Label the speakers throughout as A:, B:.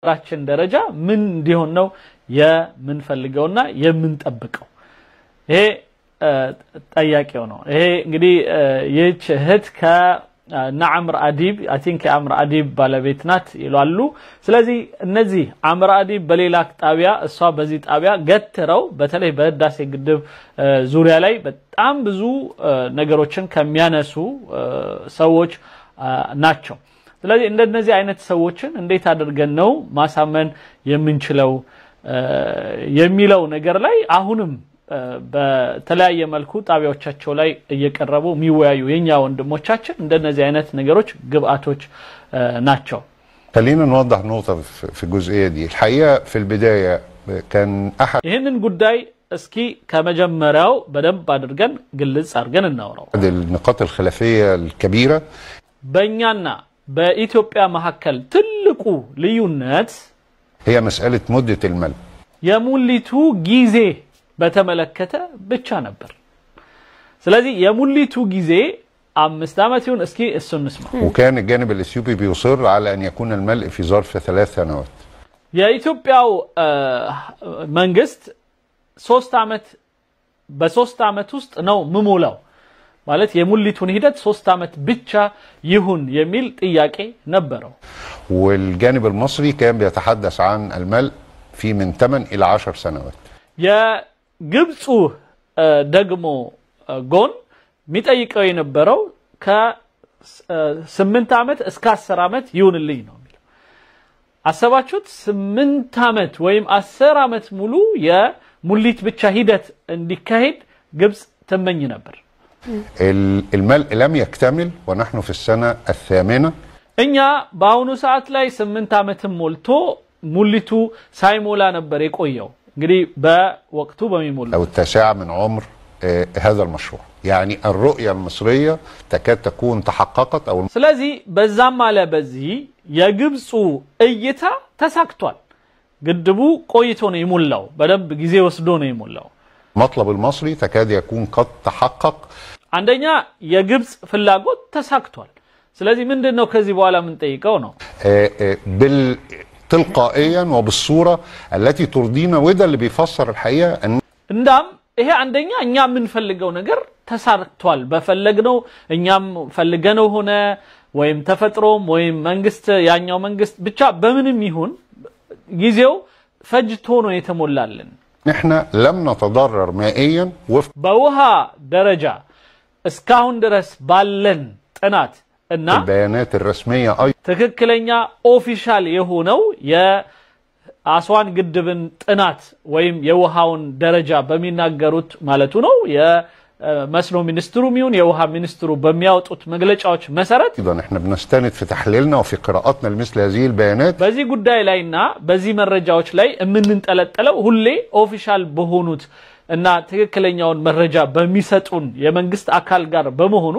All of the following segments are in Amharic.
A: ራችን ደረጃ ምን እንዲሆን ነው የምንፈልገውና የምንጠብቀው ይሄ ጠያቂው ነው ይሄ እንግዲህ የች እህት ከናዕምር አዲብ I think አምር አዲብ ባለቤት ናት ይላሉ ስለዚህ እነዚህ አምር አዲብ በሌላ ጣቢያ እሷ በዚህ ጣቢያ ገትረው በተለይ በህዳሴ ግድብ ዙሪያ ላይ በጣም ብዙ ነገሮችን ከሚያነሱ ሰዎች ናቸው ስለዚህ እንደነዚህ አይነት ሰዎችን እንዴት አድርገን ነው ማሳመን የምንችለው የሚለው ነገር ላይ አሁንም በተለያየ መልኩ ጣቢያዎቻቸው ላይ እየቀረቡ የሚወያዩ የኛ ወንድሞቻችን እንደነዚህ አይነት ነገሮች ግብአቶች ናቸው
B: خلينا نوضح نقطة في الجزئية دي الحقيقة في البداية كان أحد
A: ይህንን ጉዳይ እስኪ ከመጀመሪያው በደንብ አድርገን ግልጽ አድርገን እናወራው
B: النقاط الخلافية الكبيرة
A: በእኛና በኢትዮጵያ መሐከል ትልቁ ልዩነት
B: هي مسألة مدة الملء
A: የሙሊቱ ጊዜ በተመለከተ ብቻ ነበር ስለዚህ የሙሊቱ ጊዜ 5 አመት ይሁን እስኪ እሱን እንስማ
B: وكان الجانب الاثيوبي بيصر على ان يكون الملء في ظرف 3 سنوات
A: የኢትዮጵያው መንግስት 3 አመት በ3 አመት ውስጥ ነው ምሞላው ማለት የሙሊቱን ሂደት 3 አመት ብቻ ይሁን የሚል ጥያቄ ነበረው
B: والجانب المصري كان بيتحدث عن الملء في من 8 الى 10 سنوات
A: የግብፁ ደግሞ ጎን ሚጠይቀው የነበረው ከ8 አመት እስከ 10 አመት ይሁንልኝ ነው የሚለው አሰባችሁት 8 አመት ወይም 10 አመት ሙሉ የሙሊት ብቻ ሂደት እንዲካሄድ ግብፅ ተመኝ ነበር
B: الملء لم يكتمل ونحن في السنة الثامنة
A: እኛ በአሁኑ ሰዓት ላይ 8 አመትም ሞልቶ ሙሊቱ ሳይሞላ ነበር የቆየው እንግዲህ በወቅቱ በሚሞላ
B: أو التاسعة من عمر هذا المشروع يعني الرؤية المصرية تكاد تكون تحققت أو
A: ስለዚህ በዛም አለ በዚህ የግብፁ እይታ ተሳክቷል ግድቡ ቆይቶ ነው ይሞላው በደንብ ጊዜ ወስዶ ነው ይሞላው
B: المطلب المصري تكاد يكون قد تحقق
A: አንደኛ የግብፅ ፍላጎት ተሳክቷል ስለዚህ ምንድነው ከዚህ በኋላ ምን ጠይቀው ነው
B: تلقائيا وبالصورة التي ترضينا وده اللي بيفسر الحقيقة ان
A: እንዳም ይሄ አንደኛ እኛ ምን ፈልገው ነገር ተሳክቷል በፈለግነው እኛም ፈልገነው ሆነ ወይም ተፈጥሮም ወይም መንግስት ያኛው መንግስት ብቻ በምንም ይሁን ጊዜው ፈጅቶ ነው የተሞላልን
B: احنا لم نتضرر مائيا وفق
A: በውሃ ደረጃ እስካሁን ድረስ ባለን ጥናት እና
B: البيانات الرسمية
A: ትክክለኛ ኦፊሻል የሆነው የአስዋን ግድብን ጥናት ወይም የውሃውን ደረጃ በሚናገሩት ማለቱ ነው የመስኖ ሚኒስትሩ ሚውን የውሃ ሚኒስትሩ በሚያወጡት መግለጫዎች መሰረት
B: ايضا احنا بنستند في تحليلنا وفي قراءاتنا لمثل هذه البيانات
A: በዚህ ጉዳይ ላይና በዚህ መረጃዎች ላይ የምንንጠለጠለው ሁሌ ኦፊሻል በሆኑት እና ትክክለኛውን መረጃ በሚሰጡን የመንግስት አካል ጋር በመሆኑ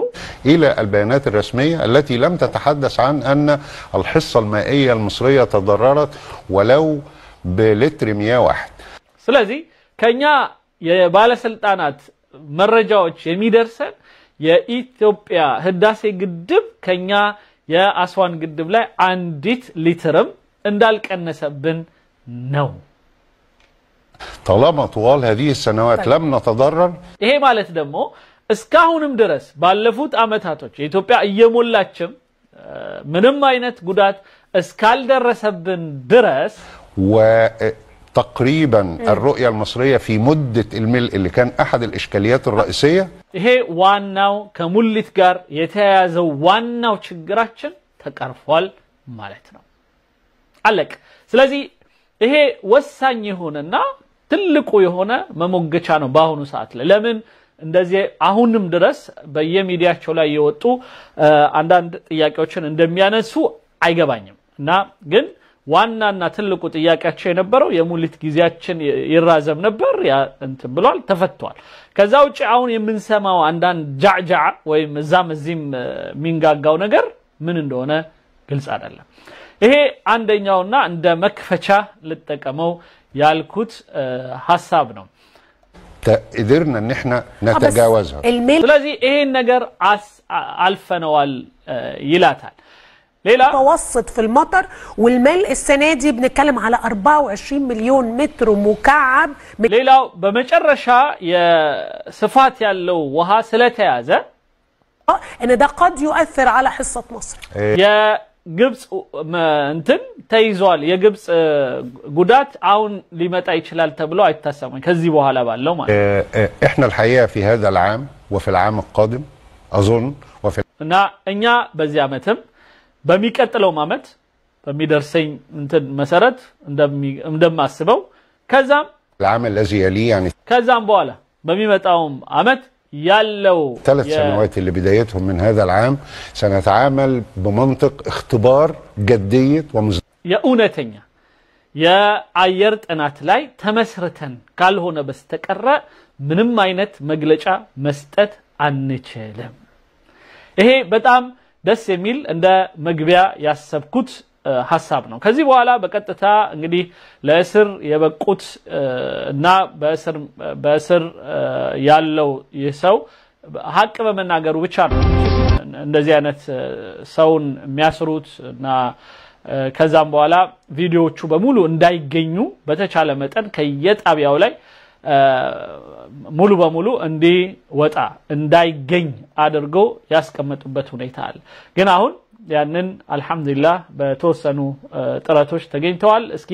B: الى البيانات الرسميه التي لم تتحدث عن ان الحصه المائيه المصريه تضررت ولو بلتر مياه واحد
A: ስለዚህ ከኛ የባለስልጣናት መረጃዎች የሚደርሰን የኢትዮጵያ ህዳሴ ግድብ ከኛ የአስዋን ግድብ ላይ አንዲት ሊትርም እንዳልቀነሰብን ነው
B: طالما طوال هذه السنوات لم نتضرر
A: ይሄ ማለት ደግሞ እስካሁንም ድረስ ባለፉት አመታቶች ኢትዮጵያ እየሞላችም ምንም አይነት ጉዳት እስካልደረሰብን ድረስ
B: وتقريبا الرؤية المصرية في مدة الملء اللي كان أحد الإشكاليات الرئيسية
A: ይሄ ዋናው ከሙሊት ጋር የተያያዘው ዋናው ችግራችን ተቀርፏል ማለት ነው አለቅ ስለዚህ ይሄ ወሳኝ የሆነና ትልቁ የሆነ መሞገቻ ነው ባሁኑ ሰዓት ላይ ለምን እንደዚህ አሁንም ድረስ በየሚዲያቸው ላይ የወጡ አንዳንድ ጥያቄዎችን እንደሚያነሱ አይገባኝም እና ግን ዋናና ትልቁ ጥያቄያቸው የነበረው የሙሊት ጊዜያችን ይራዘም ነበር ያ እንትን ብሏል ተፈቷል ከዛ ውጪ አሁን የምንሰማው አንዳንድ ጃዕጃዕ ወይም እዛም ሚንጋጋው ነገር ምን እንደሆነ ግልጽ አይደለም ይሄ አንደኛውና እንደ መክፈቻ ልጠቀመው ያልኩት ሐሳብ ነው
B: قدرنا ان احنا نتجاوزها
A: ስለዚህ ይሄን ነገር አልፈነዋል ይላታል
C: متوسط في المطر والملء السنه دي بنتكلم على 24 مليون متر مكعب.
A: ሌላው በመጨረሻ የስፋት ያለው ውሃ ስለተያዘ
C: ان ده قد يؤثر على حصه مصر.
A: የግብጽ እንትን ተይዟል። የግብጽ ጉዳት አሁን ሊመጣ ይችላል ተብሎ አይታሰብም ከዚህ በኋላ ባለው ማለት
B: احنا الحقيقه في هذا العام وفي العام القادم اظن وفي
A: እና እኛ በዚህ አመትም በሚቀጥለው አመት በሚደርሰኝ እንትን መሰረት እንደማስበው ከዛም
B: العام الذي يليه يعني
A: ከዛም በኋላ በሚመጣው አመት ያለው
B: 3 سنوات اللي بدايتهم من هذا العام سنتعامل بمنطق اختبار جديه
A: የእውነተኛ የአየር ጥናት ላይ ተመስርተን ካልሆነ በስተቀር ምንም አይነት መግለጫ መስጠት አንችልም። ይሄ በጣም ደስ የሚል እንደ መግቢያ ያሰብኩት ሐሳብ ነው። ከዚህ በኋላ በቀጥታ እንግዲህ ለእስር የበቁት እና በእስር ያለው ይሰው ሐቅ በመናገሩ ብቻ ነው እንደዚህ አይነት ሰውን የሚያስሩት እና ከዛም በኋላ ቪዲዮዎቹ በሙሉ እንዳይገኙ በተቻለ መጠን ከየጣቢያው ላይ ሙሉ በሙሉ እንዲወጣ እንዳይገኝ አድርጎ ያስቀመጡበት ሁኔታ አለ። ግን አሁን ያንን አልহামዱሊላህ በተወሰኑ ጥረቶች ተገኝተዋል። እስኪ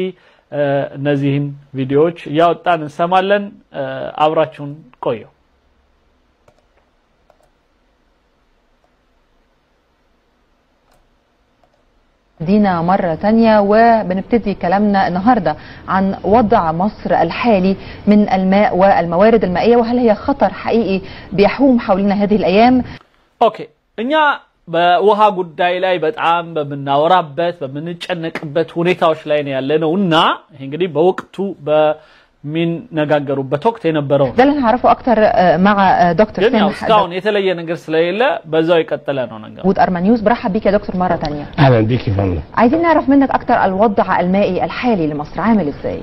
A: እነዚህን ቪዲዮዎች ያወጣን እንሰማለን። አብራችሁን ቆዩ።
D: دينا مرة تانية وبنبتدي كلامنا النهاردة عن وضع مصر الحالي من الماء والموارد المائية وهل هي خطر حقيقي بيحوم حولنا هذه الأيام؟
A: أوكي إنيا በውሃ ጉዳይ ላይ በጣም በመናወራበት በመንጨነቅበት ሁኔታዎች ላይ ነው ያለነው እና እንግዲህ በወቅቱ በሚን ነጋገሩበት ወቅት የነበረው
D: ده اللي هنعرفه أكتر مع دكتور
A: سامح እስካሁን የተለየ ነገር ስለሌለ በዛው ይቀጥላል ነው ነገር
D: بود أرمانيوس برحب بيك يا دكتور مرة تانية.
E: أهلا بيك يا فندم.
D: عايزين نعرف منك أكتر الوضع المائي الحالي لمصر عامل إزاي؟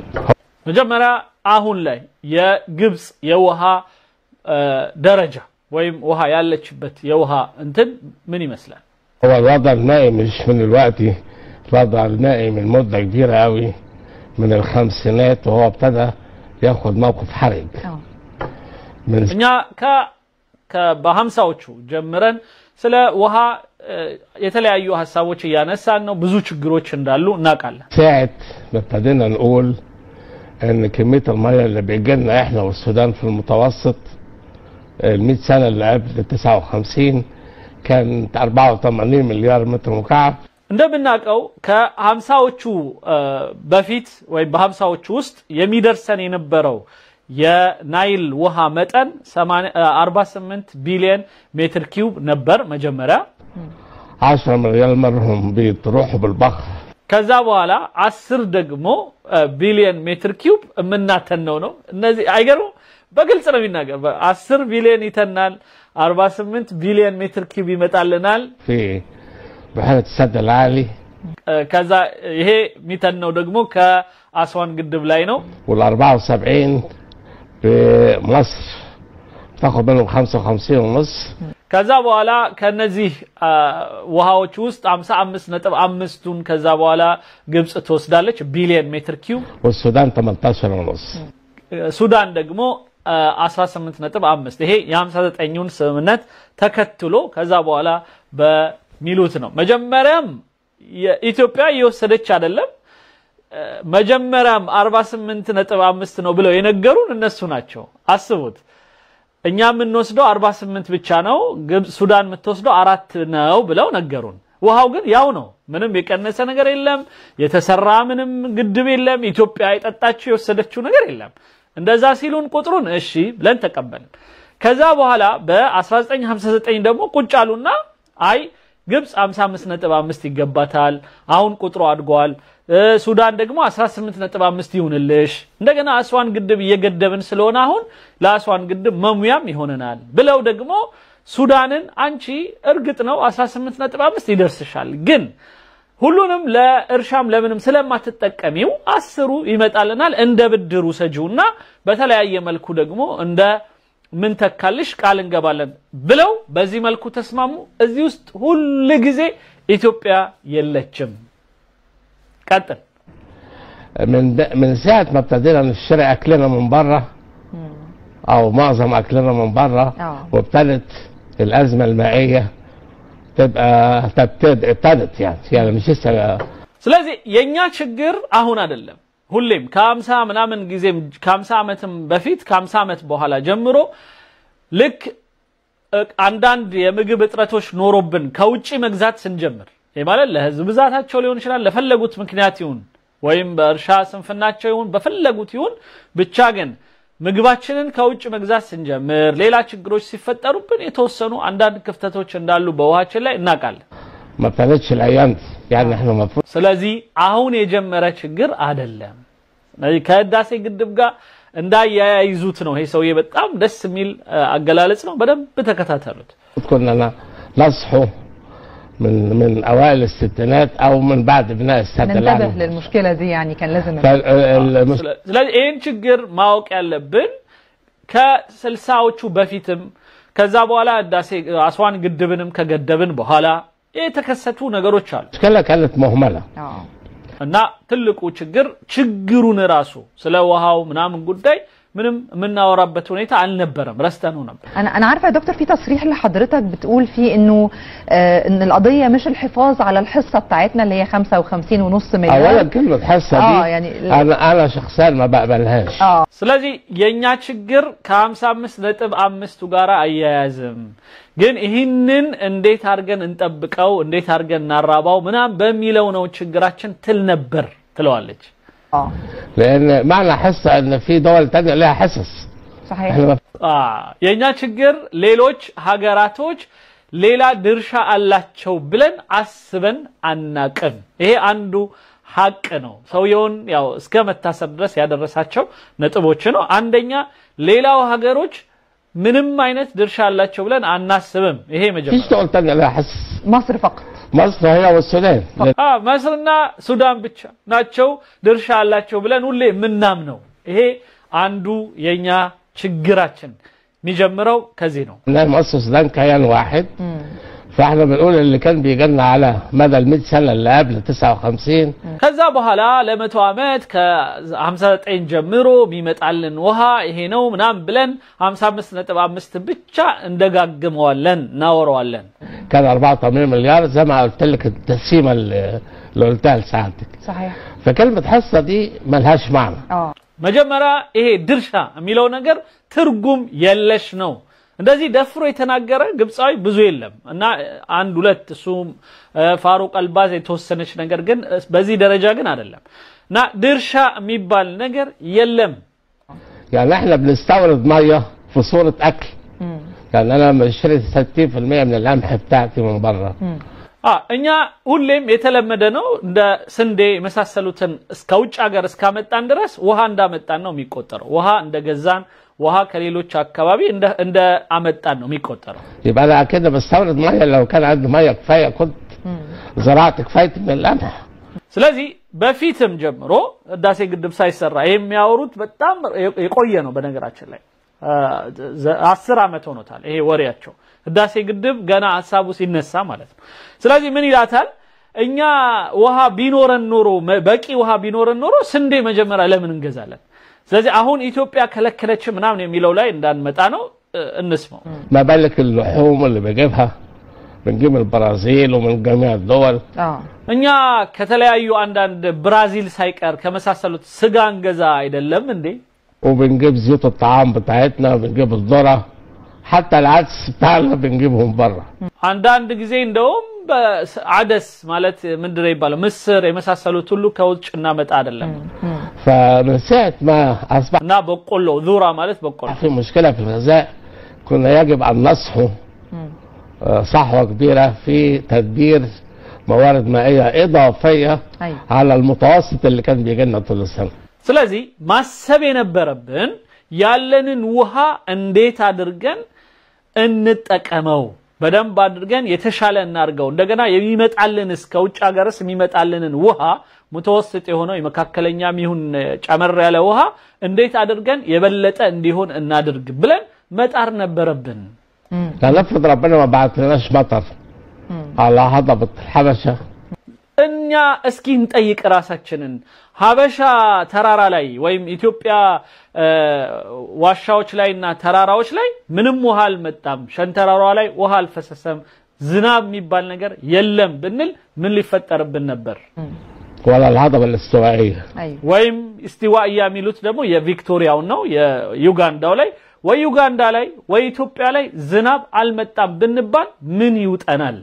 A: መጀመሪያ አሁን ላይ የግብጽ የውሃ ደረጃ ወይም ውሃ ያለችበት የውሃ እንትን ምን ይመስላል?
E: هو الوضع المائي مش من الوقت، الوضع المائي من مدة كبيرة قوي من الخمسينات وهو ابتدى ياخد موقف حرج.
A: እኛ በ50ዎቹ ጀምረን ስለ ውሃ የተለያዩ ሐሳቦች ያነሳን ነው። ብዙ ችግሮች እንዳሉ እናውቃለን።
E: ساعة ما ابتدينا نقول ان كمية المياه اللي بيجيلنا احنا والسودان في المتوسط ال100 سنة اللي قبل 59 كانت 84 مليار متر مكعب.
A: እንደምናውቀው ከ50ዎቹ በፊት ወይ በ50ዎቹ ውስጥ የሚደርሰን የነበረው የናይል ውሃ መጠን 48 ቢሊዮን ሜትር ኪዩብ ነበር መጀመሪያ
E: 10 مليار منهم بيروحوا بالبحر
A: ከዛ በኋላ 10 ደግሞ ቢሊዮን ሜትር ኪዩብ የምናተነው ነው። እነዚህ አይገርም በግልጽ ነው የሚናገር 10 ቢሊዮን ይተናል 48 ቢሊዮን ሜትር ኪዩብ ይመጣልናል
E: في بحيرة السد العالي
A: ከዛ ይሄ የሚተነው ደግሞ ከአስዋን ግድብ ላይ ነው
E: وال74 بمصر تاخد منهم 55 ونص
A: ከዛ በኋላ ከነዚህ ውሃዎች ውስጥ 55.5ቱን ከዛ በኋላ ግብጽ ትወስዳለች ቢሊዮን ሜትር ኪዩብ
E: والسودان 18 ونص
A: ሱዳን ደግሞ 18.5 ይሄ የ59ኙን ስምምነት ተከትሎ ከዛ በኋላ በሚሉት ነው። መጀመሪያም የኢትዮጵያ እየወሰደች አይደለም መጀመሪያም 48.5 ነው ብለው የነገሩን እነሱ ናቸው። አስቡት እኛ የምንወስደው 48 ብቻ ነው ግብጽ ሱዳን የምትወስደው 4 ነው ብለው ነገሩን። ውሃው ግን ያው ነው ምንም የቀነሰ ነገር የለም የተሰራ ምንም ግድብ የለም ኢትዮጵያ የጠጣችው የወሰደችው ነገር የለም። እንደዛ ሲሉን ቁጥሩን እሺ ብለን ተቀበልን። ከዛ በኋላ በ1959 ደግሞ ቁጭ አሉና አይ ግብጽ 55.5 ይገባታል አሁን ቁጥሩ አድጓል ሱዳን ደግሞ 18.5 ይሁንልሽ እንደገና አስዋን ግድብ እየገደብን ስለሆነ አሁን ለአስዋን ግድብ መሙያም ይሆነናል ብለው ደግሞ ሱዳንን አንቺ እርግጥ ነው 18.5 ይደርስሻል ግን ሁሉንም ለእርሻም ለምንም ስለማትጠቀሚው 10ሩ ይመጣልናል እንደ ብድሩ ሰጂውና በተለያየ መልኩ ደግሞ እንደ ምን ተካልሽ ቃል እንገባለን ብለው በዚህ መልኩ ተስማሙ። እዚህ ውስጥ ሁሉ ጊዜ ኢትዮጵያ የለችም ቀጥል
E: من ساعة ما ابتدينا نشتري أكلنا من بره أو معظم أكلنا من بره وابتدت الأزمة المائية تبقى ابتدت يعني مش لسه
A: ስለዚህ የኛ ችግር አሁን አይደለም ሁሌም ከ50 ምናምን ጊዜም ከ50 ዓመትም በፊት ከ50 ዓመት በኋላ ጀምሮ ልክ አንዳንድ የምግብ እጥረቶች ኖሮብን ከውጪ መግዛት ስንጀምር ማለት ለህዝብ ብዛታቸው ሊሆን ይችላል ለፈለጉት ምክንያት ይሁን ወይም በእርሻ ስንፍናቸው ይሁን በፈለጉት ይሁን ብቻ ግን ምግባችንን ከውጭ መግዛት ስንጀምር ሌላ ችግሮች ሲፈጠሩብን የተወሰኑ አንዳንድ ክፍተቶች እንዳሉ በውሃችን ላይ እናቃለን
E: ما ابتدتش الأيام يعني احنا المفروض
A: ስለዚህ አሁን የጀመረ ችግር አይደለም ከህዳሴ ግድብ ጋር እንዳያይዙት ነው ይሄ ሰውዬ በጣም ደስ የሚል አገላለጽ ነው በደንብ ተከታተሉት
E: كنا نصحوا من اوائل الستينات او من بعد بناء السد
D: ننتبه للمشكله دي يعني كان لازم
A: ስለዚህ ይሄን ችግር ማወቅ ያለብን ከ60ዎቹ በፊትም ከዛ በኋላ ህዳሴ አስዋን ግድብንም ከገደብን በኋላ የተከሰቱ ነገሮች አሉ
E: كلها كانت مهمله
A: እና ትልቁ ችግሩን ራሱ ስለ ውሃው ምናምን ጉዳይ ምንም ምናወራበት ሁኔታ አልነበረም ረስተነው ነበር
D: انا عارفه يا دكتور في تصريح لحضرتك بتقول فيه انه ان القضيه مش الحفاظ على الحصه بتاعتنا اللي هي 55.5 مليار
E: اولا كلمه حصه دي
D: يعني
E: انا شخصيا ما بقبلهاش
A: ስለዚህ የኛ ችግር ከ55.5 ጋራ አያያዝም ግን ይህንን እንዴት አርገን እንጠብቀው እንዴት አርገን እናራባው ምናም በሚለው ነው ችግራችን ትል ነበር ትለዋለች
E: لان معنى حصه ان في دول ثانيه لها حصص
D: صحيح
A: የኛ ችግር ሌሎች ሀገራቶች ሌላ ድርሻ አላቸው ብለን አስበን አናቀም ይሄ አንዱ ሐቅ ነው ሰውየውን ያው እስከ መታሰር ድረስ ያደረሳቸው ነጥቦች ነው አንደኛ ሌላው ሀገሮች ምንም አይነት ድርሻ አላቸው ብለን አናስብም ይሄ መጀመሪያ
E: ايش دول ثانيه لها حصص
D: مصر فقط
E: مصر هي والسودان
A: مصرና ሱዳን ብቻ ናቸው ድርሻ አላቸው ብለን ሁሌ ምናምነው ይሄ አንዱ የኛ ችግራችን የሚጀምረው ከዚህ ነው
E: مصر والسودان كيان واحد فاحنا بنقول اللي كان بيجينا على مدى ال100 سنه اللي قبل 59
A: ከዛ በኋላ ለ100 ዓመት ከ59 ጀምሮ ቢመጣልን ውሃ ይሄ ነው ምናም ብለን 55.5 ብቻ እንደጋግመዋለን ናወራዋለን
E: كان 84 مليار زي ما قلت لك التقسيمه اللي قلتها لساعتك
D: صحيح
E: فكلمه حصه دي ملهاش معنى
A: መጀመሪያ ይሄ ድርሻ የሚለው ነገር ትርጉም የለሽ ነው እንደዚህ ደፍሮ የተናገረ ግብጻዊ ብዙ የለም እና አንድ ሁለት እሱ ፋሩቅ አልባዝ የተወሰነች ነገር ግን በዚህ ደረጃ ግን አይደለም እና ድርሻ የሚባል ነገር የለም
E: يعني احنا بنستورد ميه في صوره اكل يعني انا بشتري 60% من القمح بتاعتي من بره
A: እኛ ሁሌም የተለመደ ነው እንደ ስንዴ መሳሰሉትን እስከውጭ ሀገር እስካመጣን ድረስ ውሃ እንዳመጣን ነው የሚቆጠረው ውሃ እንደገዛን ውሃ ከሌሎች አካባቢ እንደ አመጣን ነው የሚቆጠረው
E: يبقى انا كده بستورد ميه لو كان عندي ميه كفايه كنت زرعت كفايه من القمح
A: ስለዚህ በፊትም ጀምሮ ህዳሴ ግድብ ሳይሰራ የሚያወሩት በጣም የቆየ ነው በነገራችን ላይ 10 አመት ሆኖታል ይሄ ወሬያቸው ህዳሴ ግድብ ገና ሐሳቡ ሲነሳ ማለት ነው ስለዚህ ምን ይላታል እኛ ውሃ ቢኖረን ኖሮ በቂ ውሃ ቢኖረን ኖሮ ስንዴ መጀመሪያ ለምን እንገዛለን ስለዚህ አሁን ኢትዮጵያ ከለከለች ምናምን የሚለው ላይ እንዳንመጣ ነው እንስማው
E: ما بالك اللحوم اللي بجيبها بنجيب البرازيل ومن جميع الدول
A: እኛ ከተለያዩ አንዳንድ ብራዚል ሳይቀር ከመሳሰሉት ስጋን ገዛ አይደለም እንዴ
E: وبنجيب زيوت الطعام بتاعتنا وبنجيب الذره حتى العدس بتاعنا بنجيبهم بره
A: አንዳንድ ጊዜ እንደውም በአደስ ማለት ምንድነው ይባላል ምስር የመሳሰሉት ሁሉ ከውጭ እናመጣ አይደለም
E: فمن ساعه ما اصبح
A: እና በቆሎ ذره ማለት በቆሎ
E: في مشكله في الغذاء كنا يجب ان نصحو صحوه كبيره في تدبير موارد مائيه اضافيه على المتوسط اللي كان بيجي لنا طول السنه
A: ስለዚህ ማሰብ የነበረብን ያለንን ውሃ እንዴት አድርገን እንጠቀመው በደንብ አድርገን የተሻለ እናርገው እንደገና የሚመጣልን እስከውጭ ሀገርስ የሚመጣልንን ውሃ ሙተወስጥ የሆነው የመካከለኛም ይሁን ጨመር ያለ ውሃ እንዴት አድርገን የበለጠ እንዲሆን እናድርግ ብለን መጣር ነበረብን
E: لنفرض ربنا ما بعتلناش مطر على هضبة الحبشة
A: እኛ እስኪ እንጠይቅ ራሳችንን ሀበሻ ተራራ ላይ ወይም ኢትዮጵያ ዋሻዎች ላይና ተራራዎች ላይ ምንም ውሃ አልመጣም ሸንተራራው ላይ ውሃ አልፈሰሰም ዝናብ የሚባል ነገር የለም ብንል ምን ሊፈጠርብን ነበር
E: ولا الهضبة الاستوائية
A: ወይም استوائية የሚሉት ደግሞ የቪክቶሪያው ነው የዩጋንዳው ላይ ወይ ዩጋንዳ ላይ ወይ ኢትዮጵያ ላይ ዝናብ አልመጣም ብንባል ምን ይውጠናል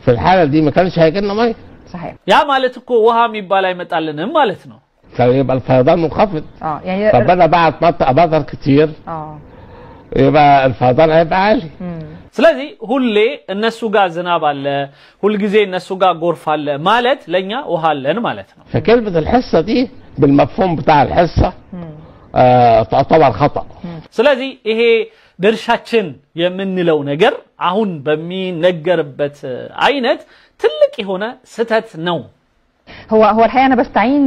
E: في الحالة دي ما كانش هيجينا ميه
D: صحيح
A: ያ ማለት እኮ ውሃ የሚባል አይመጣልንም ማለት ነው
E: كان يبقى الفيضان منخفض
D: يعني
E: ربنا بعت مطر كتير يبقى الفيضان هيبقى عالي
A: ስለዚህ ሁሌ እነሱ ጋር ዝናብ አለ ሁሉ ጊዜ እነሱ ጋር ጎርፍ አለ ማለት ለኛ ውሃ አለን ማለት ነው
E: فكلمة الحصة دي بالمفهوم بتاع الحصة تعتبر خطأ
A: ስለዚህ ይሄ ድርሻችን የምንለው ነገር አሁን በሚነገርበት አይነት ትልቅ የሆነ ስተት ነው
D: هو الحقيقة أنا بستعين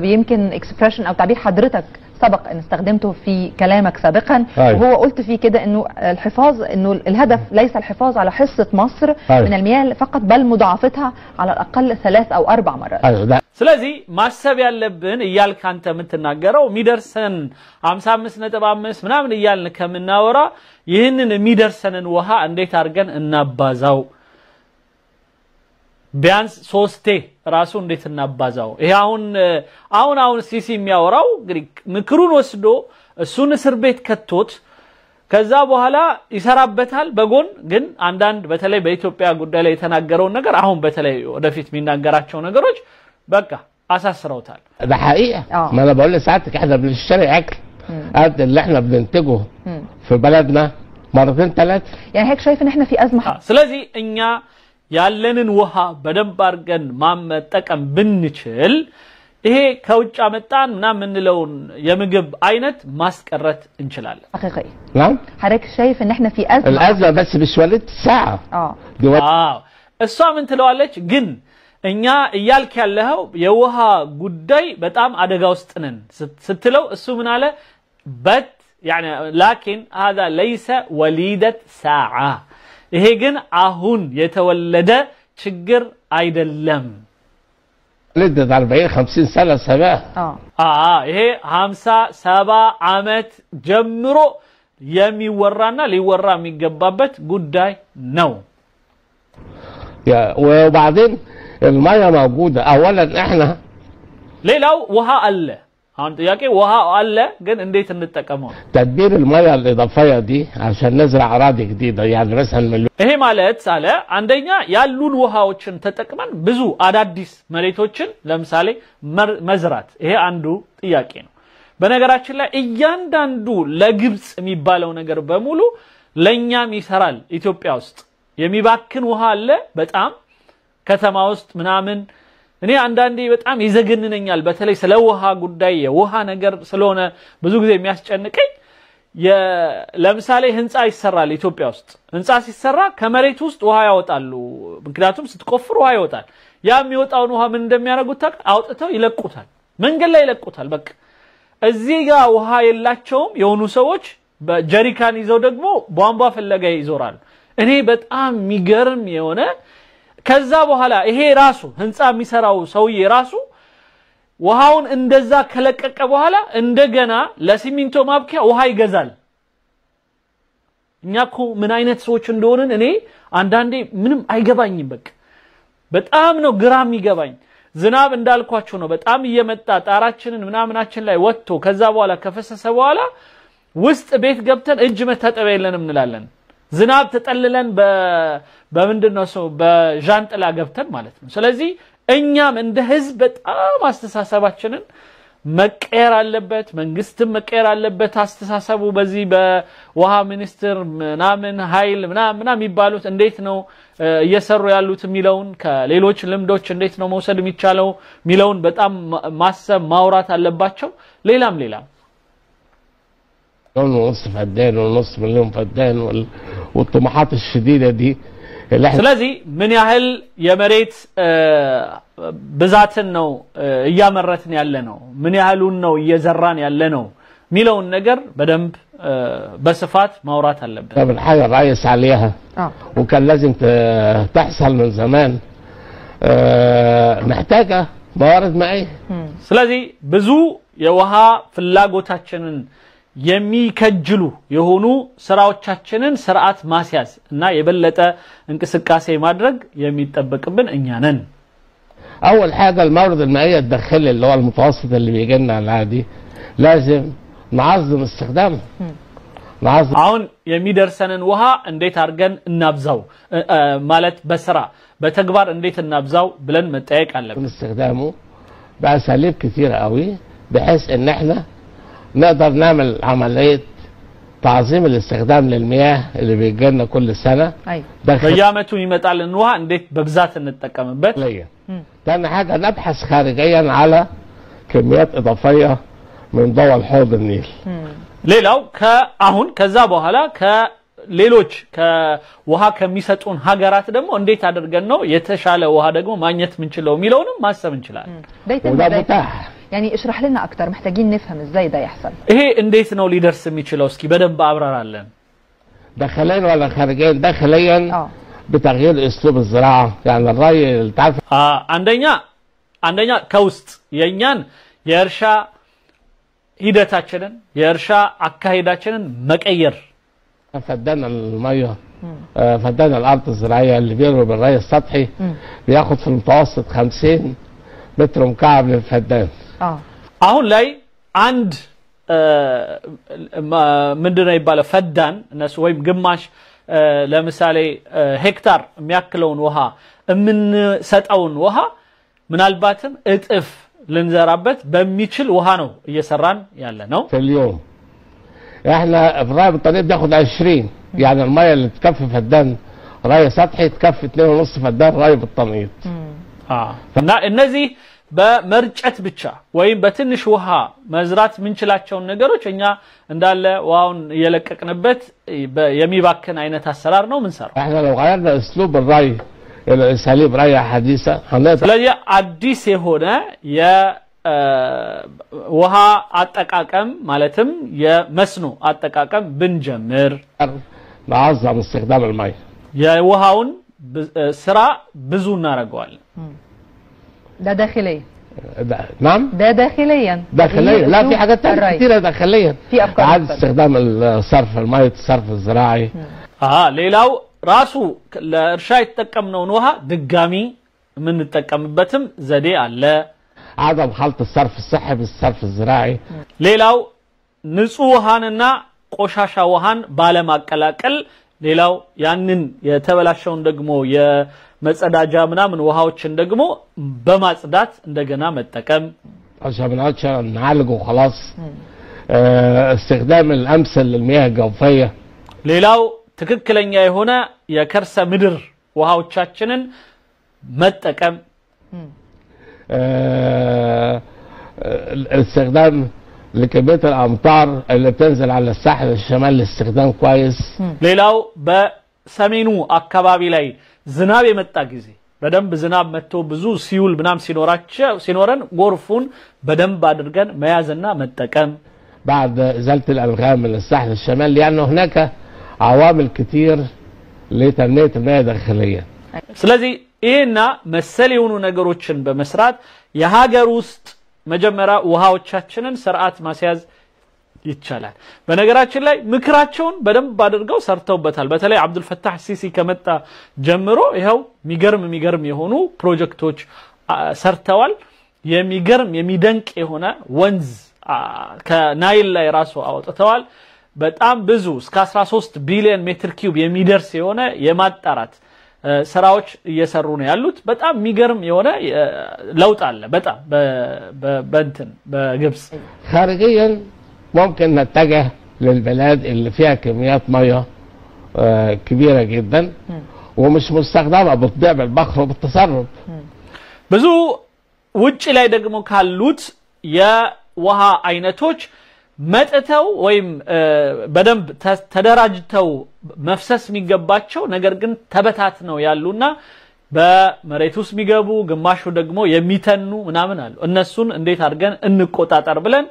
D: بيمكن expression أو تعبير حضرتك سبق أن استخدمته في كلامك سابقا وهو قلت فيه كده إنه الحفاظ إنه الهدف ليس الحفاظ على حصة مصر من المياه فقط بل مضاعفتها على الأقل 3 أو 4 مرات.
A: ስለዚህ ማሰብ ያለብን እያልክ አንተ የምትናገረው ሚደርሰን 55.5 ምናምን እያልን ከምናወራ ይህንን ሚደርሰንን ውሃ እንዴት አድርገን እናባዛው ቢያንስ 3 ራሱ እንዴት እናባዛው ይሄ አሁን ሲሲ የሚያወራው እንግዲህ ምክሩን ወስዶ እሱን እስር ቤት ከቶት ከዛ በኋላ ይሰራበታል በጎን ግን አንዳንድ በተለይ በኢትዮጵያ ጉዳይ ላይ የተናገረው ነገር አሁን በተለይ ወደፊት የሚናገራቸው ነገሮች በቃ አሳስረውታል
E: ده حقيقة ما انا بقول لساعتك احنا بنشتري اكل قد اللي احنا بننتجه في بلدنا مرتين 3
D: يعني هيك شايف ان احنا في ازمة
A: ስለዚህ እኛ ያለንን ውሃ በደንብ አርገን ማመጠቀም ብንችል ይሄ ከውጭ አመጣን እና ምንለውን የምግብ አይነት ማስቀረት እንችላለን
D: حقيقي
E: نعم
D: حضرتك شايف ان احنا في ازمة
E: الازمة بس مش وليدة الساعة
A: እሷ ምን ትለዋለች ግን እኛ እያልክ ያለው የውሃ ጉዳይ በጣም አደጋ ውስጥ ነን ስትለው እሱ ምን አለ በት يعني لكن هذا ليس وليدة ساعة ይሄ ግን አሁን የተወለደ ችግር አይደለም
E: ولدت 40-50 سنة سباق
A: ይሄ 50-70 አመት ጀምሮ የሚወራና ሊወራ የሚገባበት ጉዳይ ነው
E: وبعدين المية موجودة اولا احنا
A: ሌላው ውሃ አለ አሁን ጥያቄ ውሃ አለ ግን እንዴት እንጠቀመው
E: تدبير المية الإضافية دي عشان نزرع أراضي جديدة يعني مثلا
A: ይሄ ማለት አለ አንደኛ ያሉን ውሃዎችን ተጠቅመን ብዙ አዳዲስ መሬቶችን ለምሳሌ መዝራት ይሄ አንዱ ጥያቄ ነው በነገራችን ላይ እያንዳንዱ ለግብጽ የሚባለው ነገር በሙሉ ለኛም ይሰራል ኢትዮጵያ ውስጥ የሚባክን ውሃ አለ በጣም ከተማ ውስጥ ምናምን እኔ አንዳንዴ በጣም ይዘገንነኛል በተለይ ስለ ውሃ ጉዳይ የውሃ ነገር ስለሆነ ብዙ ጊዜ የሚያስጨንቀኝ ለምሳሌ ህንጻ ይሰራል ኢትዮጵያ ውስጥ ህንጻ ሲሰራ ከመሬት ውስጥ ውሃ ያወጣሉ ምክንያቱም ስትቆፍሩ ውሃ ይወጣል ያ የሚወጣውን ውሃ ምን እንደሚያደርጉት አውጥተው ይለቁታል መንገድ ላይ ይለቁታል በቃ እዚህ ጋር ውሃ የላቸውም የሆኑ ሰዎች በጀሪካን ይዘው ደግሞ ቧንቧ ፍለጋ ይዞራሉ እኔ በጣም የሚገርም የሆነ ከዛ በኋላ ይሄ ራሱ ህንጻ የሚሰራው ሰውዬ ራሱ ውሃውን እንደዛ ከለቀቀ በኋላ እንደገና ለሲሚንቶ ማብኪያ ውሃ ይገዛል እኛኮ ምን አይነት ሰዎች እንደሆነን እኔ አንዳንዴ ምንም አይገባኝም በቃ በጣም ነው ግራም ይገባኝ ዝናብ እንዳልኳችሁ ነው በጣም እየመጣ ጣራችንን ምናምናችን ላይ ወጥቶ ከዛ በኋላ ከፈሰሰ በኋላ ውስጥ ቤት ገብተን እጅ መታጠቢያ የለንም እንላለን ዝናብ ተጠልለን በምንድነው ሰው በጃንጥላ ገብተን ማለት ነው ስለዚህ እኛም እንደ ህዝብ በጣም አስተሳሰባችንን መቀየር አለበት መንግስትም መቀየር አለበት አስተሳሰቡ በዚህ በውሃ ሚኒስትር ምናምን ኃይል ምናምን ይባሉት እንዴት ነው እየሰሩ ያሉት ሚለውን ከሌሎች ልምዶች እንዴት ነው መውሰድ የሚቻለው ሚለውን በጣም ማሰብ ማውራት አለባቸው ሌላም
E: ونص فدان ونص مليون فدان والطموحات الشديدة دي
A: ስለዚህ ምን ያህል የመሬት ብዛትን ነው እያመረትን ያለ ነው ምን ያህሉን ነው እየዘራን ያለ ነው ሚለውን ነገር በደንብ بصفات مورات اللبن.
E: طب الحاجة الرئيس عليها وكان لازم تحصل من زمان محتاجة موارد مائية.
A: ስለዚህ ብዙ የውሃ ፍላጎታችንን የሚከጅሉ የሆኑ ስራዎቻችንን ስርዓት ማስያዝ እና የበለጠ እንቅስቃሴ ማድረግ የሚጠበቅብን እኛ ነን።
E: اول حاجة المورد المائية الداخلي اللي هو المتوسط اللي بيجي لنا العادي لازم نعظم استخدامه. نعظم
A: አሁን የሚደርሰንን ውሃ እንዴት አድርገን እናብዛው ማለት በስራ በተግባር እንዴት እናብዛው ብለን መጠየቅ አለብን።
E: استخدامه بأساليب كتيرة قوي بحيث ان احنا نقدر نعمل عملية تعظيم الاستخدام للمياه اللي بيجي لنا كل سنة.
A: በየዓመቱ ይመጣልን ውሃ እንዴት በብዛት እንጠቀምበት።
E: ثاني حاجة نبحث خارجيا على كميات إضافية من دول حوض النيل.
A: ሌላው ከአሁን ከዛ በኋላ ከሌሎች ከውሃ ከሚሰጡን ሀገራት ደግሞ እንዴት አድርገን ነው የተሻለ ውሃ ደግሞ ማግኘት ምንችለው የሚለውንም ማሰብ እንችላለን።
E: وده متاح.
D: يعني اشرح لنا اكتر محتاجين نفهم ازاي ده يحصل.
A: ይሄ እንዴት ነው ሊደርስ የሚችለው እስኪ በደንብ አብራራለን።
E: داخليا ولا خارجيا؟ داخليا بتغيير اسلوب الزراعة يعني الري تعرف
A: አንደኛ ከውስጥ የኛን የእርሻ ሂደታችንን የእርሻ አካሄዳችንን መቀየር
E: فدان الميه فدان الارض الزراعيه اللي بيروي بالري السطحي بياخد في المتوسط 50 متر مكعب للفدان.
A: አሁን ላይ አንድ ምንድነው ይባላል ፈዳን እነሱ ወይም ግማሽ ለምሳሌ ሄክታር የሚያክለውን ውሃ እምንሰጣውን ውሃ ምናልባትም እጥፍ ልንዘራበት በሚችል ውሃ ነው እየሰራን ያለ ነው።
E: في اليوم احنا الري بالطريق بياخد 20 يعني الميه اللي تكفي فدان ري سطحي تكفي 2.5 فدان ري بالتنقيط.
A: እና እነዚህ በመርጨት ብቻ ወይም በትንሽ ውሃ መዝራት ምንችላቸው ነገሮች እኛ እንዳለ ውሃውን የለቀቅንበት የሚባክን አይነት አሰራር ነው ምንሰራው።
E: احنا لو غيرنا اسلوب الري الى اساليب ري حديثه هنقدر
A: ስለዚህ አዲስ የሆነ የውሃ አጠቃቀም ማለትም የመስኖ አጠቃቀም ብንጀምር
E: نعظم استخدام الميه.
A: የውሃውን ስራ ብዙ እናደርገዋለን።
D: ده داخليا.
E: نعم
D: ده داخليا.
E: داخليا لا في حاجات كتيرة داخليا.
D: في افكار
E: عاد استخدام الصرف الميه الصرف الزراعي.
A: ሌላው ራሱ ለእርሻ የተጠቀምነውን ውሃ ድጋሚ የምንጠቀምበትም ዘዴ አለ።
E: عدم خلط الصرف الصحي بالصرف الزراعي.
A: ሌላው ንጹህ ውሃንና ቆሻሻ ውሃን ባለማቀላቀል ሌላው ያንን የተበላሸውን ደግሞ የመጸዳጃ ምናምን ውሃዎችን ደግሞ በማጽዳት እንደገና መጠቀም
E: عشان نعالجه وخلاص. استخدام الامثل للمياه الجوفيه.
A: ሌላው ትክክለኛ የሆነ የከርሰ ምድር ውሃዎቻችንን መጠቀም
E: استخدام لكمية الامطار اللي بتنزل على الساحل الشمالي لاستخدام كويس.
A: ሌላው በሰሜኑ አካባቢ ላይ ዝናብ የመጣ ጊዜ በደንብ ዝናብ መጥቶ ብዙ ሲውል ምናም ሲኖረን ጎርፉን በደንብ አድርገን መያዝና መጠቀም
E: بعد ازالة الالغام من الساحل الشمالي لانه هناك عوامل كتير لتنمية المياه داخليا.
A: ስለዚህ ይሄና መሰል የሆኑ ነገሮችን በመስራት የሀገር ውስጥ መጀመሪያ ውሃዎቻችንን ስርዓት ማስያዝ ይቻላል። በነገራችን ላይ ምክራቸውን በደንብ አድርገው ሰርተውበታል። በተለይ አብዱል ፈታህ ሲሲ ከመጣ ጀምሮ ይሄው የሚገርም የሆኑ ፕሮጀክቶች ሰርተዋል። የሚደንቅ የሆነ ወንዝ ከናይል ላይ ራሱ አውጥተዋል። በጣም ብዙ እስከ 13 ቢሊዮን ሜትር ኪዩብ የሚደርስ የሆነ የማጣራት ስራዎች እየሰሩ ነው ያሉት። በጣም የሚገርም የሆነ ለውጥ አለ በጣም በእንትን በግብጽ።
E: خارجيا ممكن نتجه للبلاد اللي فيها كميات ميه كبيره جدا ومش مستخدمه بتضيع بالبخر وبالتسرب.
A: ብዙ ውጭ ላይ ደግሞ ካሉት የውሃ አይነቶች መጥተው ወይም በደንብ ተደራጅተው መፍሰስ የሚገባቸው ነገር ግን ተበታትነው ያሉና በመሬት ውስጥ የሚገቡ ግማሹ ደግሞ የሚተኑ ምናምን አሉ። እነሱን እንዴት አድርገን እንቆጣጣር ብለን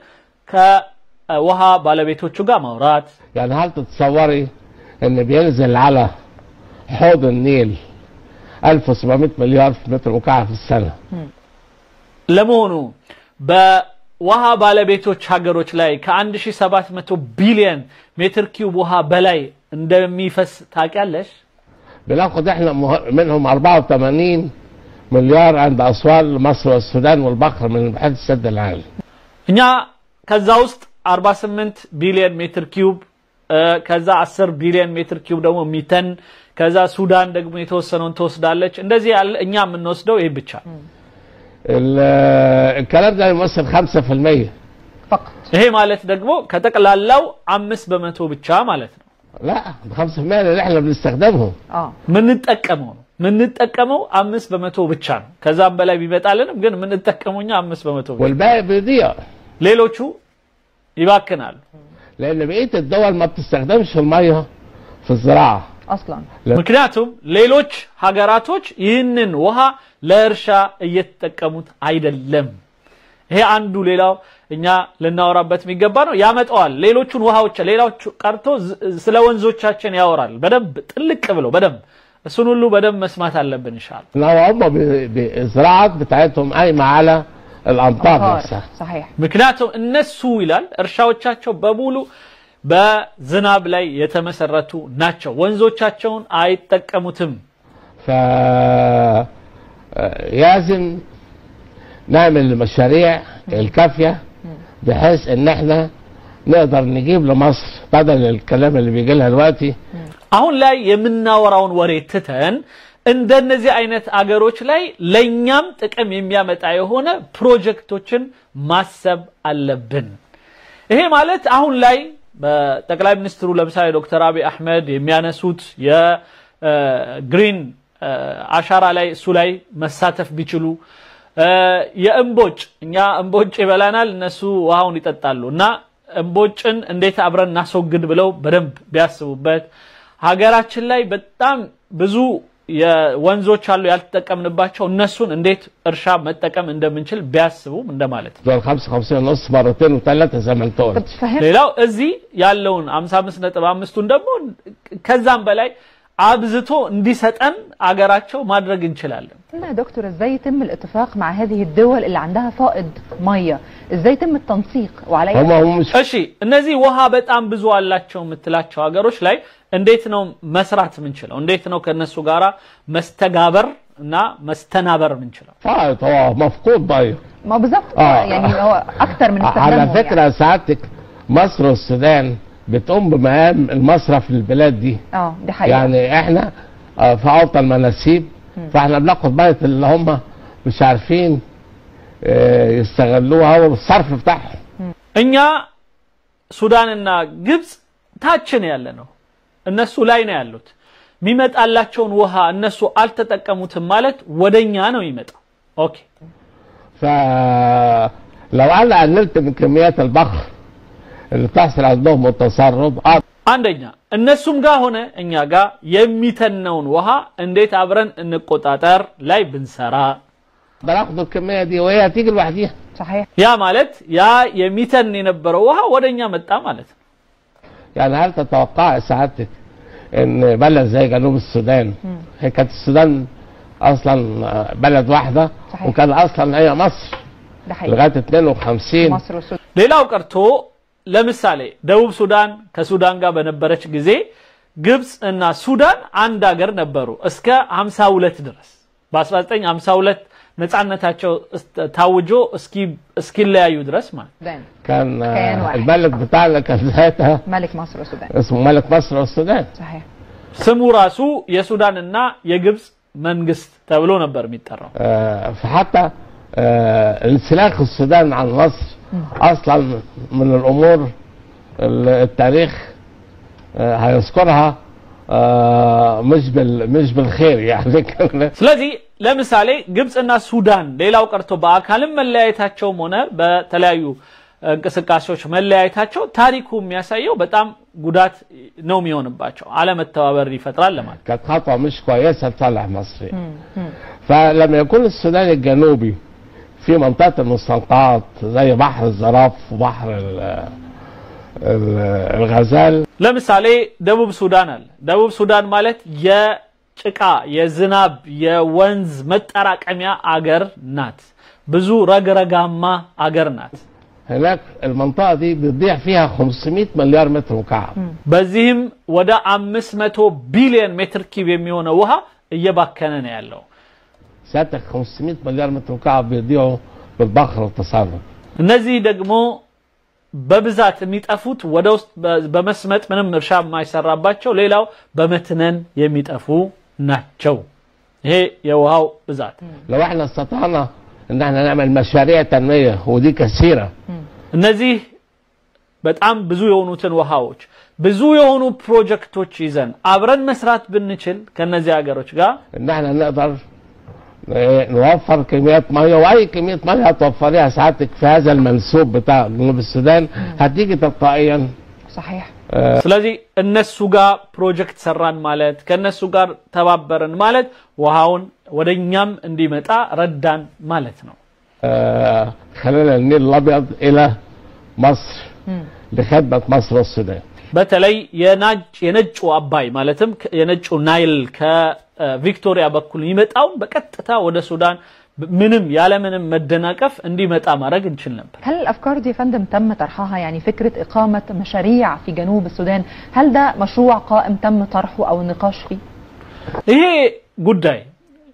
A: ከውሃ ባለቤቶቹ ጋር ማውራት
E: يعني هل تتصوري ان بينزل على حوض النيل 1700 مليار متر مكعب في السنة
A: ለመሆኑ በውሃ ባለቤቶች ሀገሮች ላይ ከ1700 ቢሊዮን ሜትር ኪዩብ ውሃ በላይ እንደሚፈስ ታውቂያለሽ?
E: بناخد احنا منهم 84 مليار عند اسوان مصر والسودان والبحر من بحيرة السد العالي.
A: እኛ ከዛ ውስጥ 48 ቢሊዮን ሜትር ኪዩብ ከዛ 10 ቢሊዮን ሜትር ኪዩብ ደግሞ ሚተን ከዛ ሱዳን ደግሞ የተወሰነውን ትወስዳለች። እንደዚህ ያለ እኛ የምንወስደው ይሄ ብቻ
E: الكلام ده يمثل 5%
D: فقط.
A: ይሄ ማለት ደግሞ ከጠቅላላው 5% ብቻ ማለት ነው።
E: لا 5% اللي احنا بنستخدمهم
A: ምንጠቀመው ነው ምንጠቀመው 5% ብቻ ነው። ከዛም በላይ ቢመጣልንም ግን ምንጠቀመውኛ 5% ብቻ
E: والباقي بيضيع
A: ሌሎቹ ይባክናሉ።
E: لان بقيه الدول ما بتستخدمش الميه في الزراعه
D: اصلا
A: ምክንያቱም ሌሎች ሀገራቶች ይህንን ውሃ ለእርሻ እየተጠቀሙት አይደለም። ይሄ አንዱ ሌላው እኛ ልናወራበት የሚገባ ነው። ያመጣዋል ሌሎቹን ውሃዎች ሌላዎቹ ቀርቶ ስለ ወንዞቻችን ያወራል በደንብ ጥልቅ ብሎ በደንብ እሱን ሁሉ በደንብ መስማት አለብን ኢንሻአላህ።
E: هم بالزراعات بتاعتهم قايمه على الامطار نفسها
D: صحيح
A: ምክንያቱም እነሱ ይላል እርሻዎቻቸው በሙሉ በዝናብ ላይ የተመሰረቱ ናቸው። ወንዞቻቸውን አይጠቀሙትም።
E: لازم نعمل المشاريع الكافيه بحيث ان احنا نقدر نجيب لمصر بدل الكلام اللي بيجي لها دلوقتي.
A: አሁን ላይ የምናወራውን ወሬ ትተን እንደነዚህ አይነት አገሮች ላይ ለኛም ጥቅም የሚያመጣ የሆነ ፕሮጀክቶችን ማሰብ አለብን። ይሄ ማለት አሁን ላይ በጠቅላይ ሚኒስትሩ ለምሳሌ ዶክተር አብይ አህመድ የሚያነሱት የግሪን አሻራ ላይ እሱ ላይ መሳተፍ ቢችሉ የእምቦጭ እኛ እምቦጭ ይበላናል እነሱ ውሃውን ይጠጣሉና እምቦጭን እንዴት አብረን እናስወግድ ብለው በደንብ ቢያስቡበት ሀገራችን ላይ በጣም ብዙ የወንዞች አሉ ያልተጠቀምንባቸው እነሱን እንዴት እርሻ መጠቀም እንደምንችል ቢያስቡ እንደማለት ነው።
E: 55 نص مرتين وثلاثه زي ما انت قلت.
A: ሌላው እዚህ ያለውን 55.5ን ደግሞ ከዛም በላይ አብዝቶ እንዲሰጠን አገራቸው ማድረግ እንችላለን።
D: يا دكتور ازاي يتم الاتفاق مع هذه الدول اللي عندها فائض ميه؟ ازاي يتم التنسيق وعلى
A: እሺ እነዚህ ውሃ በጣም ብዙ አላቸው የምትላቸው ሀገሮች ላይ እንዴት ነው መስራት ምንችለው? እንዴት ነው ከነሱ ጋራ መስተጋበር እና መስተናበር ምንችለው?
E: فائض هو مفقود ميه.
D: ما بالظبط يعني هو اكتر من استخدامه.
E: على فكره يعني. سعادتك مصر والسودان بتقوم بمهام المصرف للبلاد دي.
D: دي حقيقة.
E: يعني احنا في اوطى المناسيب فاحنا بناخد ميه اللي هم مش عارفين يستغلوها والصرف بتاعهم.
A: እኛ ሱዳንና ግብጽ ታች ነው ያለነው እነሱ ላይ ነው ያሉት። የሚመጣላቸውን ውሃ እነሱ አልተጠቀሙትም ማለት ወደኛ ነው ይመጣው። ኦኬ
E: فلو انا قللت من كميات البخر اللي بتحصل عندهم والتسرب
A: አንደኛ እነሱም ጋር ሆነ እኛ ጋር የሚተነውን ውሃ እንዴት አብረን እንቆጣጠር ላይ ብንሰራ
E: بناخد الكميه دي وهي هتيجي لوحديها.
D: صحيح.
A: ያ ማለት ያ የሚተን የነበረው ውሃ ወደኛ መጣ ማለት ነው።
E: يعني هل تتوقع سعادتك ان بلد زي جنوب السودان هي كانت السودان اصلا بلد واحده
D: صحيح.
E: وكان اصلا هي مصر لغايه 52
D: مصر والسودان.
A: ሌላው ቀርቶ ለምሳሌ ደቡብ ሱዳን ከሱዳን ጋር በነበረች ጊዜ ግብጽ እና ሱዳን አንድ ሀገር ነበሩ እስከ 52 ድረስ በ1952 ነፃነታቸው ታውጆ እስኪለያዩ ድረስ ማለት
E: كان الملك بتاعنا كان ساعتها
D: ملك مصر والسودان
E: اسمه ملك مصر والسودان.
D: صحيح.
A: ስሙ ራሱ የሱዳንና የግብጽ መንግስት ተብሎ ነበር የሚጠራው።
E: فحتى انسلاخ السودان عن مصر اصلا من الامور التاريخ هيذكرها مش بالخير يعني.
A: ስለዚህ ለምሳሌ ግብጽና ሱዳን ሌላው ቀርቶ በአካልም መለያየታቸውም ሆነ በተለያዩ እንቅስቃሴዎች መለያየታቸው ታሪኩ የሚያሳየው በጣም ጉዳት ነው የሚሆንባቸው አለመተባበር ይፈጥራል ለማለት
E: كانت خطوه مش كويسه لصالح مصر. فلما يكون السودان الجنوبي في منطقه المستنقعات زي بحر الزراف وبحر الغزال
A: ለምሳሌ ደቡብ ሱዳን አለ። ደቡብ ሱዳን ማለት የጭቃ የዝናብ የወንዝ መጠራቀሚያ አገር ናት። ብዙ ረግረጋማ አገር ናት።
E: هناك المنطقة دي بتضيع فيها 500 مليار متر مكعب.
A: በዚህም ወደ 500 ቢሊዮን ሜትር ኪዩብ የሚሆነው ውሃ እየባከነ ነው ያለው።
E: ساعتك 500 مليار متر مكعب بيضيعوا بالبخر والتصرف.
A: እነዚህ ደግሞ በብዛት የሚጠፉት ወደ ውስጥ በመስመጥ ምንም እርሻ የማይሰራባቸው ሌላው በመትነን የሚጠፉ ናቸው። ይሄ የውሃው ብዛት።
E: لو احنا استطعنا ان احنا نعمل مشاريع تنمية ودي كثيرة.
A: እነዚህ በጣም ብዙ የሆኑትን ውሃዎች ብዙ የሆኑ ፕሮጀክቶች ይዘን አብረን መስራት ብንችል ከነዚህ ሀገሮች ጋር
E: ان احنا نقدر نوفر كميات ميه واي كميه ميه هتوفريها ساعتك في هذا المنسوب بتاع جنوب السودان هتيجي تلقائيا.
D: صحيح.
A: ስለዚህ እነሱ ጋር ፕሮጀክት ሰራን ማለት ከነሱ ጋር ተባበረን ማለት ውሃውን ወደኛም እንዲመጣ ረዳን ማለት ነው።
E: خلال النيل الابيض الى مصر لخدمه مصر والسودان.
A: በተለይ የነጩ አባይ ማለትም የነጩ ናይል ከቪክቶሪያ በኩል ይመጣው በቀጥታ ወደ ሱዳን ምንም ያለ ምንም መደናቀፍ እንዲመጣ ማድረግ እንችል ነበር።
D: هل الافكار دي يا فندم تم طرحها؟ يعني فكره اقامه مشاريع في جنوب السودان، هل ده مشروع قائم تم طرحه او النقاش فيه؟
A: ይሄ ጉዳይ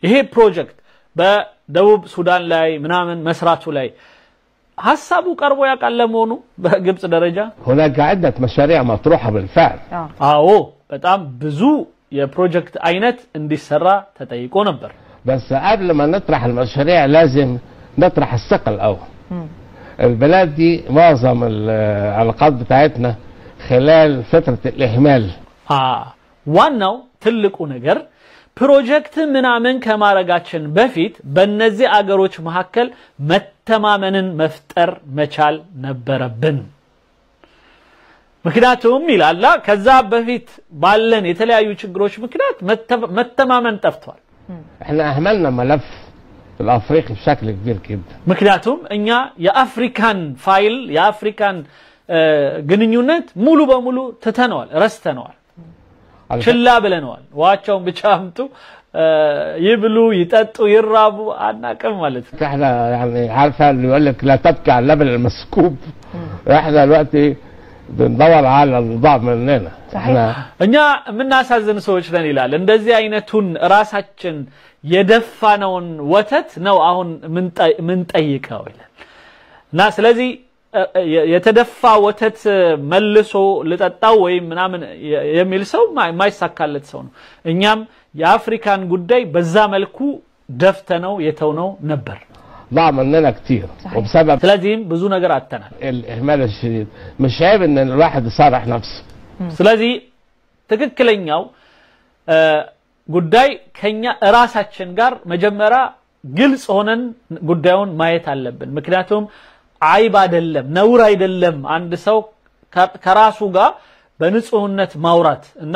A: ይሄ ፕሮጀክት በደቡብ ሱዳን ላይ ምናምን መስራቱ ላይ ሐሳቡ ቀርቦ ያቃለ መሆኑ በግብጽ ደረጃ
E: هناك عده مشاريع مطروحه بالفعل.
A: አዎ በጣም ብዙ የፕሮጀክት አይነት እንዲሰራ ተጠይቆ ነበር።
E: بس قبل ما نطرح المشاريع لازم نطرح الثقة الأول. البلاد دي معظم العلاقات بتاعتنا خلال فترة الإهمال.
A: ዋናው ትልቁ ነገር ፕሮጀክት ምናምን ከማረጋችን በፊት በእነዚህ አገሮች መካከል መተማመንን መፍጠር መቻል ነበረብን። ምክንያቱም ይላል ከዛ በፊት ባለን የተለያዩ ችግሮች ምክንያት መተማመን ጠፍቷል።
E: احنا اهملنا ملف الافريقي بشكل كبير جدا.
A: ምክንያቱም እኛ የአፍሪካን ፋይል የአፍሪካን ግንኙነት ሙሉ በሙሉ ተተነዋል ረስተነዋል ችላ ብለነዋል። ዋቻውን ብቻ አምጡ ይብሉ ይጠጡ ይራቡ አናቀም ማለት ነው።
E: احنا يعني عارفه اللي يقول لك لا تبكي على اللبن المسكوب. احنا دلوقتي بندور على الضاع مننا. እኛ ምናሳዝን ሰዎች ነን ይላል። እንደዚህ አይነቱን ራሳችን የደፋነውን ወተት ነው አሁን ምን ጠይቀው ይላል። እና ስለዚህ የተደፋ ወተት መልሶ ልጠጣው ወይ ምናምን የሚል ሰው ማይሳካለት ሰው ነው። እኛም የአፍሪካን ጉዳይ በዛ መልኩ ደፍተነው የተውነው ነበር። ضاع مننا كتير وبسبب
A: ስለዚህም ብዙ ነገር አጥተናል።
E: الاهمال الشديد. مش عيب ان الواحد يصارح نفسه. ስለዚህ ትክክለኛው ጉዳይ ከኛ ራሳችን ጋር መጀመሪያ ግልጽ ሆነን ጉዳዩን ማየት አለብን። ምክንያቱም አይብ አይደለም ነውር አይደለም አንድ ሰው ከራሱ ጋር በንጹህነት ማውራት እና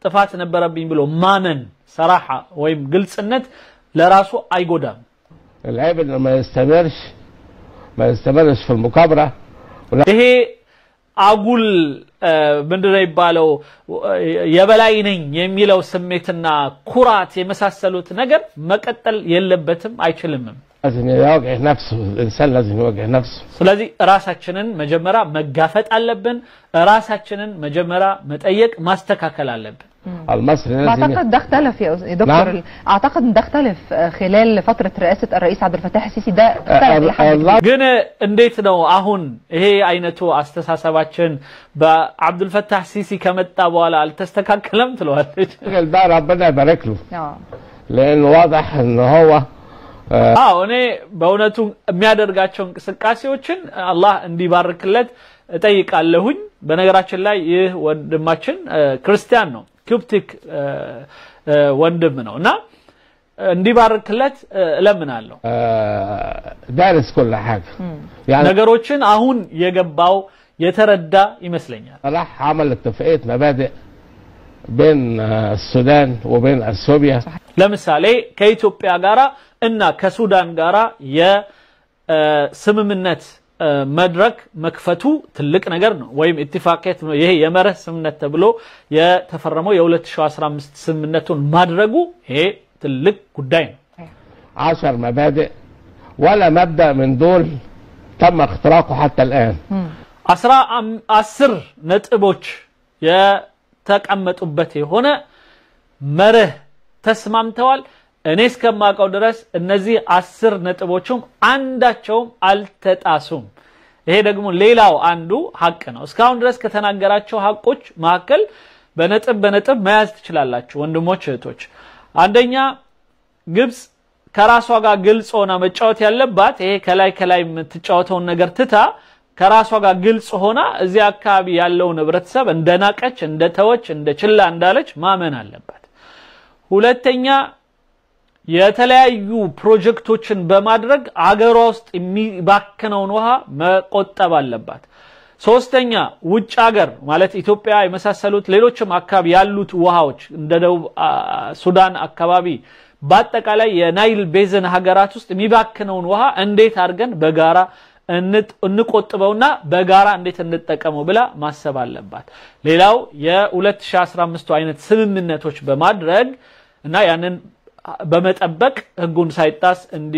E: ጥፋት ነበረብኝ ብሎ ማመን ሰራሐ ወይም ግልጽነት ለራሱ አይጎዳም። العيب انه ما يستمرش في المكابرة.
A: ይሄ አጉል ምንድነው ይባለው የበላይ ነኝ የሚለው ስሜትና ኩራት የመሳሰሉት ነገር መቀጠል የለበትም አይችልም።
E: لازم يواجه نفسه. الانسان لازم يواجه نفسه.
A: ስለዚህ ራሳችንን መጀመሪያ መጋፈጥ አለብን። ራሳችንን መጀመሪያ መጠየቅ ማስተካከል አለብን።
E: المصري لازم
D: اعتقد ده اختلف يا دكتور. اعتقد ان ده اختلف خلال فتره رئاسه الرئيس عبد الفتاح السيسي. ده اختلف
A: ግን እንዴት ነው አሁን ይሄ አይነቱ አስተሳሰባችን በአብዱል ፈታህ ሲሲ ከመጣ በኋላ አልተስተካከለም ትለዋለች?
E: ده ربنا يبارك له. لانه واضح ان هو
A: እኔ በእውነቱ የሚያደርጋቸው እንቅስቃሴዎችን አላህ እንዲባርክለት እጠይቃለሁኝ። በነገራችን ላይ ይህ ወንድማችን ክርስቲያን ነው ኮፕቲክ ወንድም ነውና እንዲባርክለት እለምናለሁ።
E: دارس كل حاجه
A: يعني ነገሮችን አሁን የገባው የተረዳ ይመስለኛል።
E: راح عمل اتفاقيه مبادئ بين السودان وبين اثيوبيا. ለምሳሌ
A: ከኢትዮጵያ ጋራ እና ከሱዳን ጋራ የስምምነት መድረክ መክፈቱ ትልቅ ነገር ነው ወይም ኢትፋቂያት ይሄ የመርህ ስምምነት ተብሎ የተፈረመው የ2015 ስምምነቱን ማድረጉ ይሄ ትልቅ ጉዳይ ነው
E: 10 مبادئ ولا مبدأ من دول تم اختراقه حتى الآن
A: 10 ነጥቦች የተቀመጡበት የሆነ መርህ ተስማምተዋል እኔ እስከማውቀው ድረስ እነዚህ 10 ነጥቦችም አንዳቸውም አልተጣሱም ይሄ ደግሞ ሌላው አንዱ ሐቅ ነው እስካሁን ድረስ ከተናገራቸው ሐቆች መካከል በነጥብ መያዝ ትችላላችሁ ወንድሞች እህቶች አንደኛ ግብጽ ከራሷ ጋር ግልጽ ሆና መጫወት ያለባት ይሄ ከላይ የምትጫወተውን ነገር ትታ ከራሷ ጋር ግልጽ ሆና እዚህ አካባቢ ያለው ህብረተሰብ እንደናቀች እንደተወች እንደችላ እንዳለች ማመን አለባት ሁለተኛ የተለያዩ ፕሮጀክቶችን በማድረግ አገሯ ውስጥ የሚባከነውን ውሃ መቆጠብ አለባት ሶስተኛ ውጭ ሀገር ማለት ኢትዮጵያ የመሳሰሉት ሌሎችም አካባቢ ያሉት ውሃዎች እንደ ደቡብ ሱዳን አካባቢ በአጠቃላይ የናይል ቤዝን ሀገራት ውስጥ የሚባከነውን ውሃ እንዴት አድርገን በጋራ እንቆጥበውና በጋራ እንዴት እንጠቀመው ብላ ማሰብ አለባት ሌላው የ2015 አይነት ስምምነቶች በማድረግ እና ያንን በመጠበቅ ህጉን ሳይጣስ እንዲ